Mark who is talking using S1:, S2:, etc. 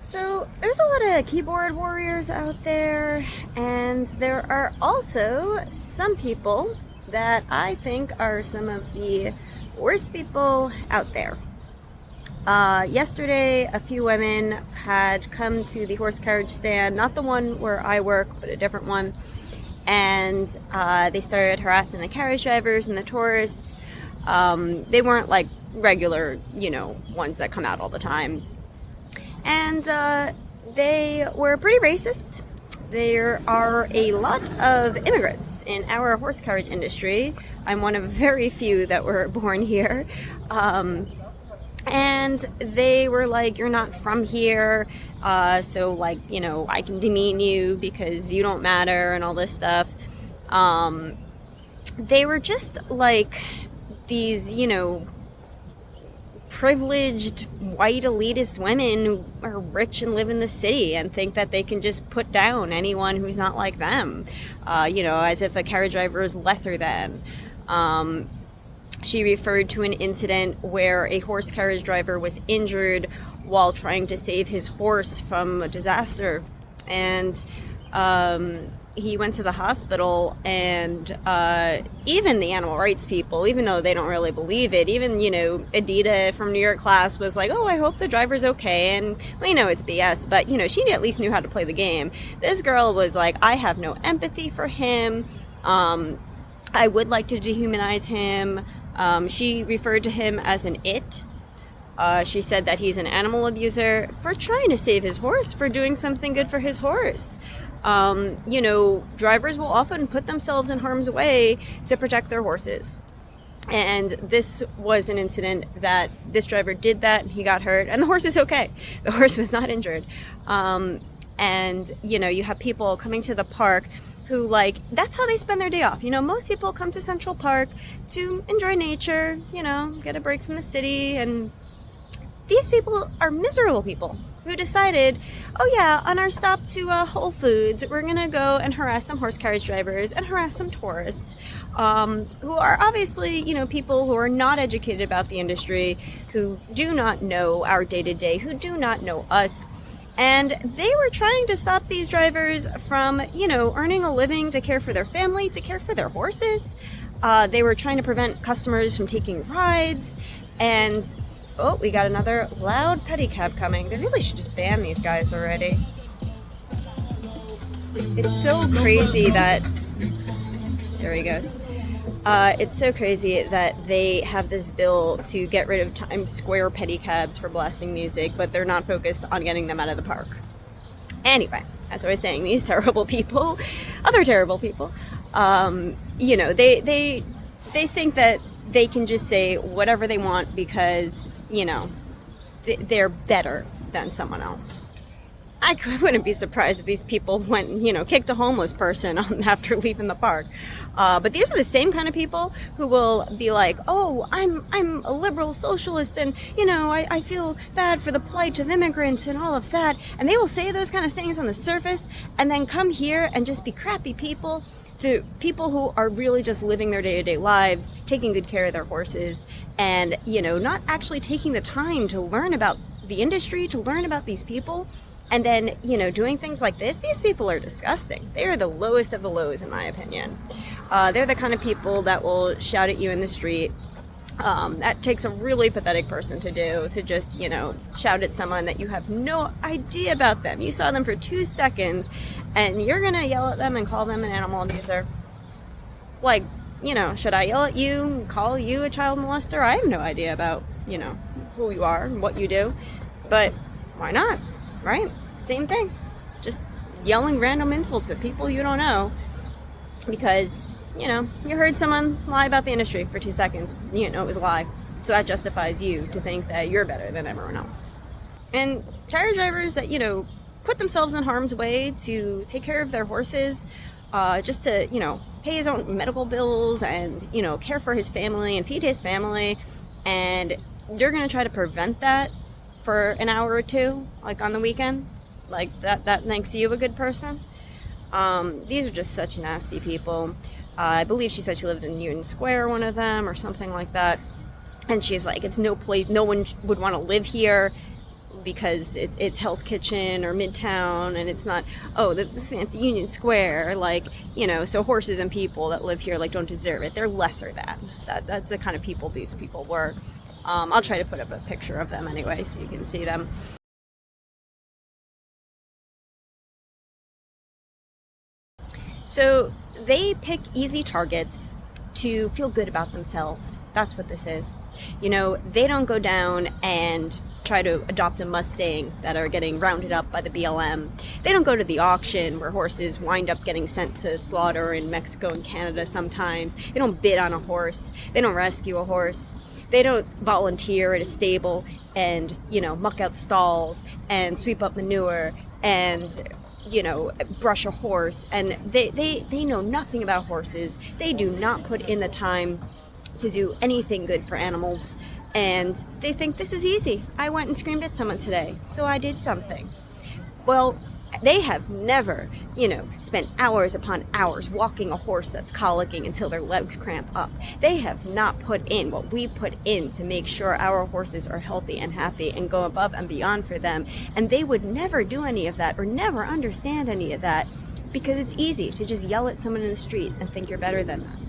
S1: So there's a lot of keyboard warriors out there, and there are also some people that I think are some of the worst people out there. Yesterday, a few women had come to the horse carriage stand, not the one where I work, but a different one, and they started harassing the carriage drivers and the tourists. They weren't like regular, ones that come out all the time. And they were pretty racist. There are a lot of immigrants in our horse carriage industry. I'm one of very few that were born here. And they were like, you're not from here, so like, I can demean you because you don't matter and all this stuff. They were just like these, privileged white elitist women who are rich and live in the city and think that they can just put down anyone who's not like them, as if a carriage driver is lesser than. She referred to an incident where a horse carriage driver was injured while trying to save his horse from a disaster. And he went to the hospital, and even the animal rights people, even though they don't really believe it, even, Adita from New York class was like, oh, I hope the driver's okay. And we know it's BS, but, she at least knew how to play the game. This girl was like, I have no empathy for him. I would like to dehumanize him. She referred to him as an it. She said that he's an animal abuser for trying to save his horse, for doing something good for his horse. Drivers will often put themselves in harm's way to protect their horses. And this was an incident that this driver did that, and he got hurt, and the horse is okay. The horse was not injured. And you have people coming to the park who, that's how they spend their day off. Most people come to Central Park to enjoy nature, get a break from the city, and these people are miserable people who decided, oh yeah, on our stop to Whole Foods, we're gonna go and harass some horse carriage drivers and harass some tourists, who are obviously, people who are not educated about the industry, who do not know our day-to-day, who do not know us. And they were trying to stop these drivers from, earning a living to care for their family, to care for their horses. They were trying to prevent customers from taking rides. And, oh, we got another loud pedicab coming. They really should just ban these guys already. It's so crazy that... There he goes. It's so crazy that they have this bill to get rid of Times Square pedicabs for blasting music, but they're not focused on getting them out of the park. Anyway, as I was saying, these terrible people, other terrible people, they think that they can just say whatever they want because, they're better than someone else. I wouldn't be surprised if these people went, kicked a homeless person after leaving the park. But these are the same kind of people who will be like, oh, I'm a liberal socialist, and, I feel bad for the plight of immigrants and all of that. And they will say those kind of things on the surface and then come here and just be crappy people to people who are really just living their day-to-day lives, taking good care of their horses, and, not actually taking the time to learn about the industry, to learn about these people. And then, doing things like this, these people are disgusting. They are the lowest of the lows, in my opinion. They're the kind of people that will shout at you in the street. That takes a really pathetic person to do, to just, shout at someone that you have no idea about them. You saw them for 2 seconds, and you're going to yell at them and call them an animal abuser. Should I yell at you and call you a child molester? I have no idea about, who you are and what you do. But why not? Right? Same thing. Just yelling random insults at people you don't know because, you heard someone lie about the industry for 2 seconds. It was a lie. So that justifies you to think that you're better than everyone else. And carriage drivers that, put themselves in harm's way to take care of their horses, just to, pay his own medical bills and, care for his family and feed his family. And you're going to try to prevent that for an hour or two, on the weekend, that makes you a good person. These are just such nasty people. I believe she said she lived in Union Square, one of them, or something like that. And she's like, it's no place, no one would want to live here. because it's Hell's Kitchen or Midtown, and it's not, oh, the fancy Union Square, like, so horses and people that live here like don't deserve it. They're lesser than. That's the kind of people these people were. I'll try to put up a picture of them anyway so you can see them. So they pick easy targets to feel good about themselves. That's what this is. They don't go down and try to adopt a Mustang that are getting rounded up by the BLM. They don't go to the auction where horses wind up getting sent to slaughter in Mexico and Canada sometimes. They don't bid on a horse. They don't rescue a horse. They don't volunteer at a stable and, muck out stalls and sweep up manure and brush a horse. And they know nothing about horses. They do not put in the time to do anything good for animals. And they think this is easy. I went and screamed at someone today, so I did something. Well, they have never, spent hours upon hours walking a horse that's colicking until their legs cramp up. They have not put in what we put in to make sure our horses are healthy and happy and go above and beyond for them. And they would never do any of that or never understand any of that because it's easy to just yell at someone in the street and think you're better than them.